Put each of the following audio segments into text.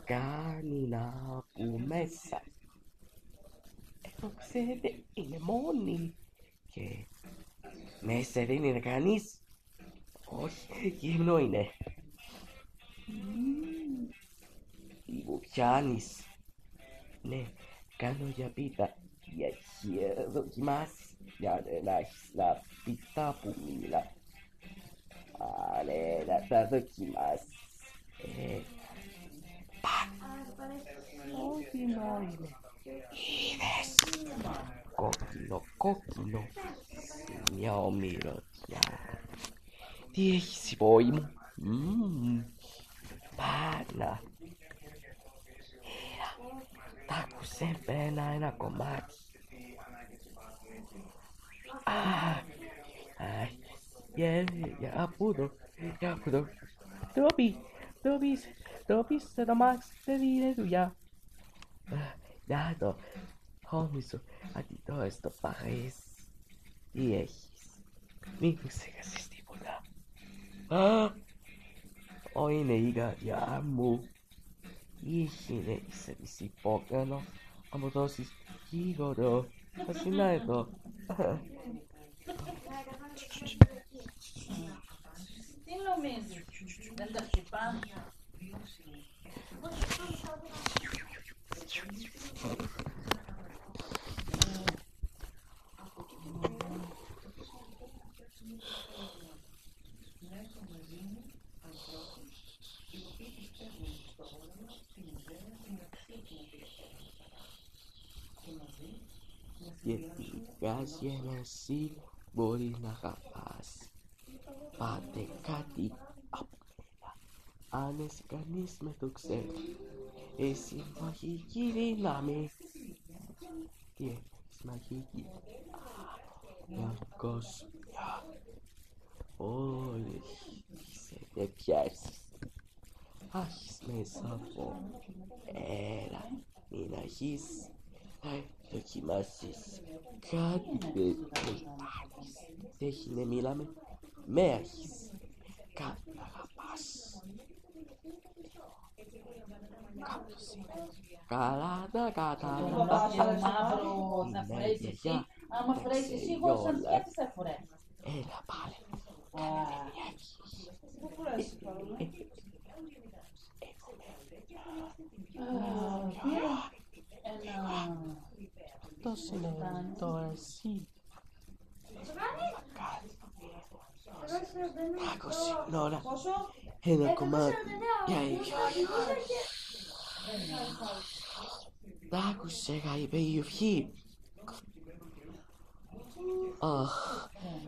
Κάνει να που μέσα. Εδώ ξέρετε είναι μόνη. Και μέσα δεν είναι κανείς. Όχι, γυμνό είναι. Λίγο πιάνεις. Ναι, κάνω για πίτα. Για χέρια δοκιμάσεις. Για να έχεις να πίτα που μίλα. Ναι, να τα δοκιμάσεις. Κόκκινο είναι. Είδες. Κόκκινο, κόκκινο. Μια ομοιροτιά. Τι έχεις η πόη μου. Πάρα. Τα άκουσε ένα κομμάτι. Από εδώ. Τρόπεις το Μαξ δεν είναι δουλειά. Να το, όμισο, αντιτό στο Παρίσι. Τι έχεις, μην μου ξεχάσεις τίποτα. Είναι η καρδιά μου. Είναι σε υπόκανο, αν μου δώσεις γίγορο, θα είναι εδώ. Τι νομίζεις, δεν τα χτυπάνε? Γιατί βγάζει ένα εσύ μπορεί να αγαπάς. Πάτε κάτι από μένα. Αν εσύ κανείς με το ξέρει. Εσύ μαγική δύναμη. Τι έχεις μαγική? Παγκόσμια. Όλοι σε πιάσεις. Έχεις μέσα από. Έλα, μην αρχίσεις. Δοκιμάσεις κάτι πετάνεις. Έχει να μιλάμε με έχεις. Κάτι να αγαπάς. Κάποιος είναι. Καλά να καταλάβεις. Μαύρο θα φορέσεις εσύ. Άμα φορέσεις εσύ, εγώ σαν σκέφτης θα φορέσεις. Έλα πάλι. Πού φορέσεις πάλι? Αυτός είναι το εσύ. Άκουσε, Νόρα. Ένα κομμάτι. Τ' άκουσε, είπε η ευχή.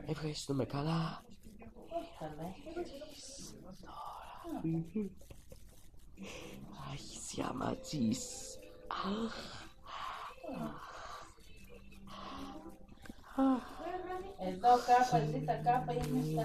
Ευχαριστούμε καλά. Άχι, σιαματζής. Εδώ κάπα, ζήτα κάπα, είναι στα